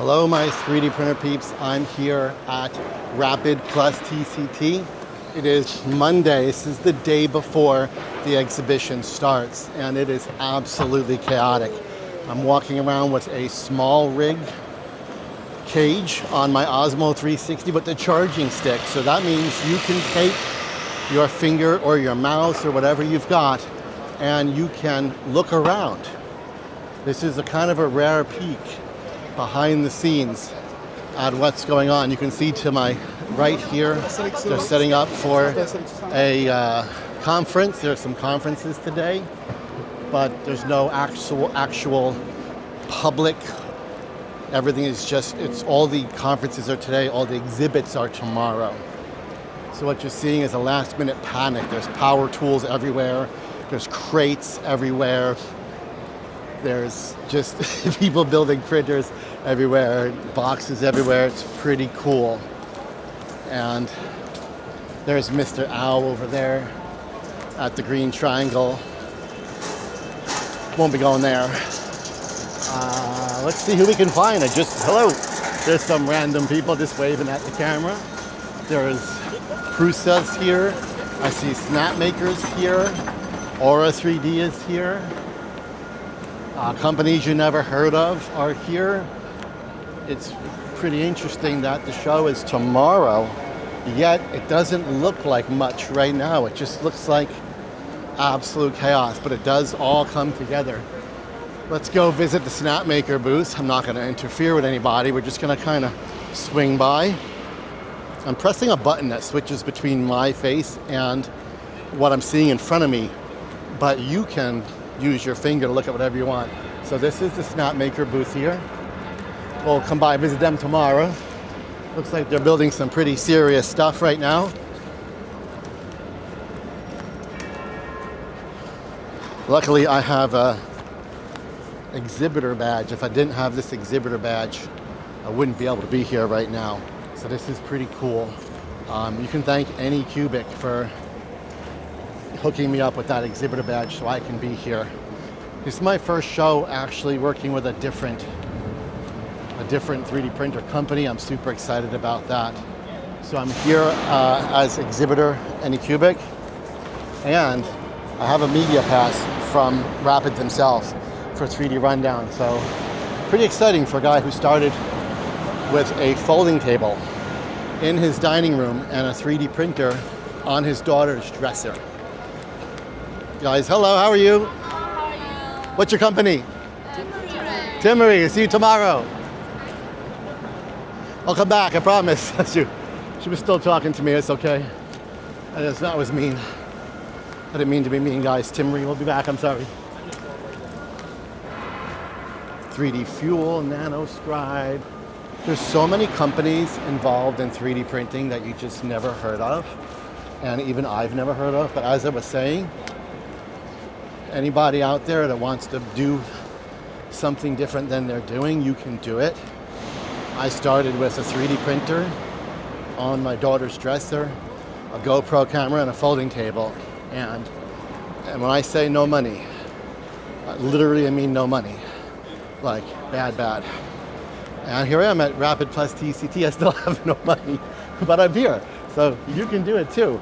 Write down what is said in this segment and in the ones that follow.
Hello my 3D printer peeps, I'm here at rapid+tct. It is Monday, this is the day before the exhibition starts and it is absolutely chaotic. I'm walking around with a small rig cage on my Osmo 360 with the charging stick. So that means you can take your finger or your mouse or whatever you've got and you can look around. This is a kind of a rare peek behind the scenes at what's going on. You can see to my right here, they're setting up for a conference. There's some conferences today, but there's no actual public. Everything is just, it's all the conferences are today, all the exhibits are tomorrow. So what you're seeing is a last minute panic. There's power tools everywhere. There's crates everywhere. There's just people building printers everywhere, boxes everywhere. It's pretty cool. And there's Mr. Owl over there at the green triangle. Won't be going there. Let's see who we can find. Hello. There's some random people just waving at the camera. There's Prusa's here. I see Snapmakers here. Aura 3D is here. Companies you never heard of are here. It's pretty interesting that the show is tomorrow, yet it doesn't look like much right now. It just looks like absolute chaos, but it does all come together. Let's go visit the Snapmaker booth. I'm not going to interfere with anybody. We're just going to kind of swing by. I'm pressing a button that switches between my face and what I'm seeing in front of me, but you can use your finger to look at whatever you want. So this is the Snapmaker booth here. We'll come by and visit them tomorrow. Looks like they're building some pretty serious stuff right now. Luckily I have a exhibitor badge. If I didn't have this exhibitor badge, I wouldn't be able to be here right now. So this is pretty cool. You can thank Anycubic for hooking me up with that exhibitor badge so I can be here. This is my first show actually working with a different 3D printer company. I'm super excited about that. So I'm here as Exhibitor Anycubic, and I have a media pass from Rapid themselves for 3D rundown. So pretty exciting for a guy who started with a folding table in his dining room and a 3D printer on his daughter's dresser. Guys, hello, how are you? How are you? What's your company? Timmery. Timmery, see you tomorrow. I'll come back, I promise. She was still talking to me, it's okay. That was mean. I didn't mean to be mean, guys. Timmery will be back, I'm sorry. 3D Fuel, NanoScribe. There's so many companies involved in 3D printing that you just never heard of. And even I've never heard of, but as I was saying, anybody out there that wants to do something different than they're doing, you can do it. I started with a 3D printer on my daughter's dresser, a GoPro camera, and a folding table. And when I say no money, literally I mean no money. Like bad. And here I am at rapid+tct. I still have no money, but I'm here. So you can do it too.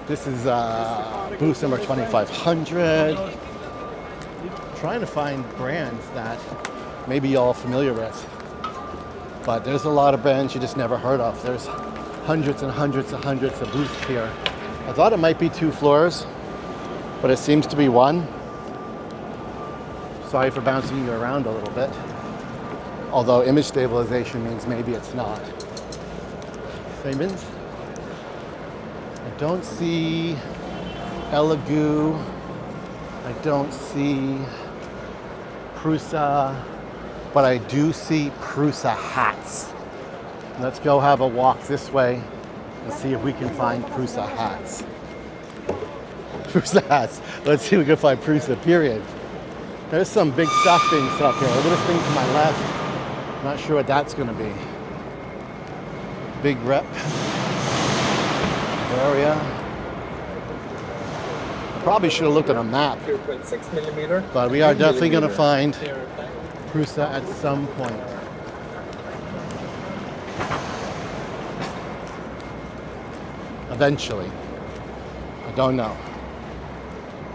This is booth number 2500. Trying to find brands that maybe y'all are familiar with. But there's a lot of brands you just never heard of. There's hundreds and hundreds and hundreds of booths here. I thought it might be 2 floors, but it seems to be 1. Sorry for bouncing you around a little bit. Although image stabilization means maybe it's not. Siemens. I don't see Elegoo. I don't see Prusa, but I do see Prusa hats. Let's go have a walk this way and see if we can find Prusa hats. Prusa hats. Let's see if we can find Prusa, period. There's some big stuff being set up here. Look at this thing to my left. Not sure what that's going to be. Big rep area. Probably should have looked at a map. 0.6 millimeter. But we are definitely going to find Prusa at some point. Eventually. I don't know.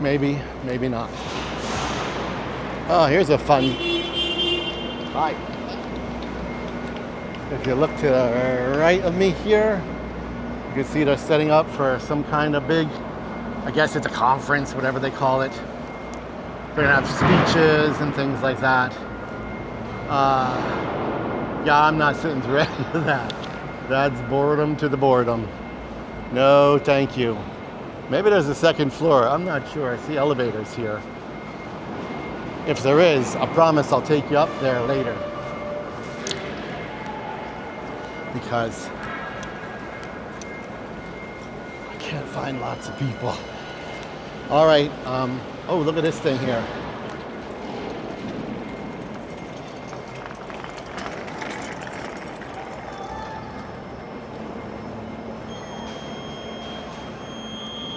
Maybe, maybe not. Oh, here's a fun. Hi. If you look to the right of me here, you can see they're setting up for some kind of big, I guess it's a conference, whatever they call it. They're gonna have speeches and things like that. Yeah, I'm not sitting through any of that. That's boredom to the boredom. No, thank you. Maybe there's a second floor. I'm not sure. I see elevators here. If there is, I promise I'll take you up there later. Because I can't find lots of people. All right. Oh, look at this thing here.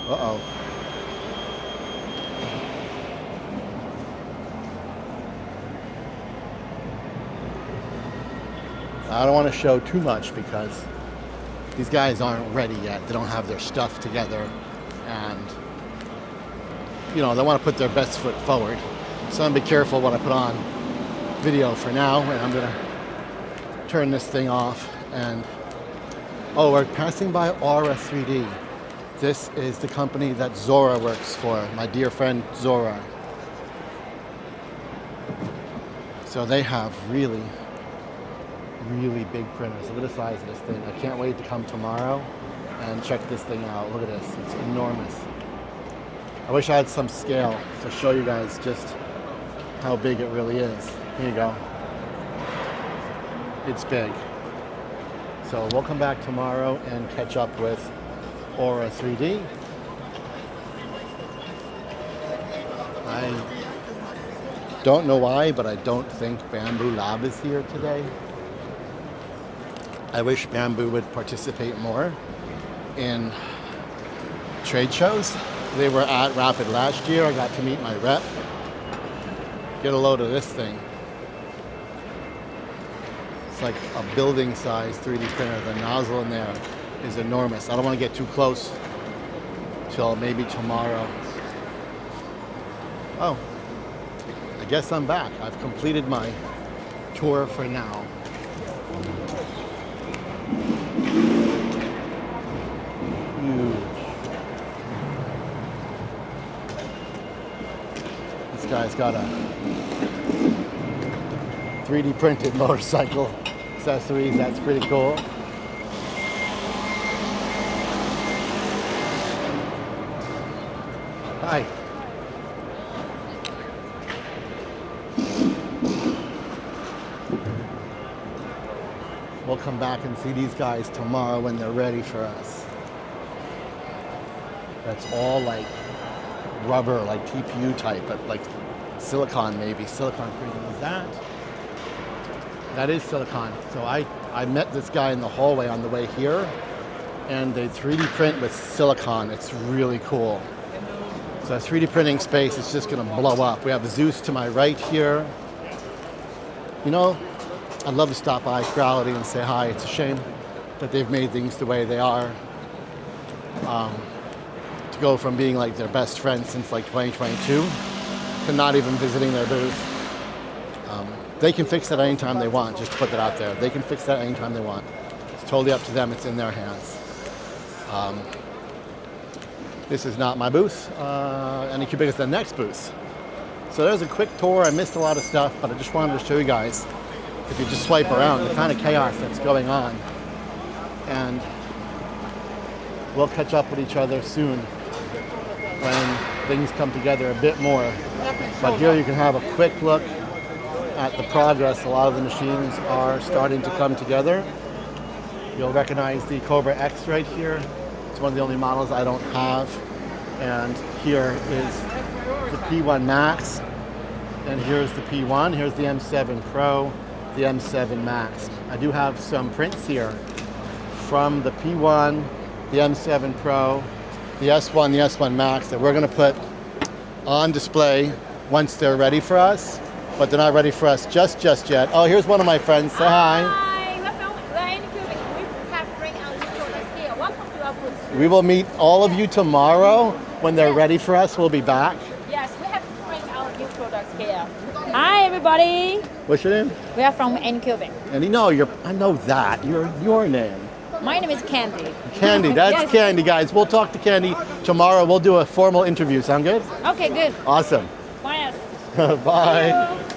Uh-oh. I don't want to show too much because these guys aren't ready yet. They don't have their stuff together, and you know, they want to put their best foot forward. So I'm gonna be careful what I put on video for now, and I'm gonna turn this thing off. And oh, we're passing by Aura 3D. This is the company that Zora works for, my dear friend Zora. So they have really, really big printers. Look at the size of this thing. I can't wait to come tomorrow and check this thing out. Look at this, it's enormous. I wish I had some scale to show you guys just how big it really is. Here you go. It's big. So we'll come back tomorrow and catch up with Aura 3D. I don't know why, but I don't think Bamboo Lab is here today. I wish Bamboo would participate more in trade shows. They were at Rapid last year. I got to meet my rep. Get a load of this thing. It's like a building size 3D printer. The nozzle in there is enormous. I don't want to get too close till maybe tomorrow. Oh, I guess I'm back. I've completed my tour for now. Huge. This guy's got a 3D printed motorcycle accessories. That's pretty cool. Hi. We'll come back and see these guys tomorrow when they're ready for us. That's all like rubber, like TPU type, but like silicon maybe. Silicon printing is that? That is silicon. So I met this guy in the hallway on the way here, and they 3D print with silicon. It's really cool. So 3D printing space is just gonna blow up. We have Zeus to my right here. You know, I'd love to stop by Creality and say hi. It's a shame that they've made things the way they are. To go from being like their best friend since like 2022 to not even visiting their booth. They can fix that anytime they want, just to put that out there. They can fix that anytime they want. It's totally up to them, it's in their hands. This is not my booth. Anycubic is the next booth. So there's a quick tour. I missed a lot of stuff, but I just wanted to show you guys, if you just swipe around, the kind of chaos that's going on. And we'll catch up with each other soon when things come together a bit more. But here you can have a quick look at the progress. A lot of the machines are starting to come together. You'll recognize the Cobra X right here. It's one of the only models I don't have. And here is the P1 Max. And here's the P1. Here's the M7 Pro, the M7 Max. I do have some prints here from the P1, the M7 Pro, the S1, the S1 Max that we're going to put on display once they're ready for us. but they're not ready for us just yet. Oh, here's one of my friends. Say hi. Hi, we're from Anycubic. We have bring our new products here. Welcome to our booth. We will meet all of you tomorrow when they're ready for us. We'll be back. Yes, we have bring our new products here. Hi, everybody. What's your name? We are from Anycubic. And I know that. Your name. My name is Candy. Candy, that's Yes. Candy, guys. We'll talk to Candy tomorrow. We'll do a formal interview. Sound good? Okay, good. Awesome. Bye. Bye. See you.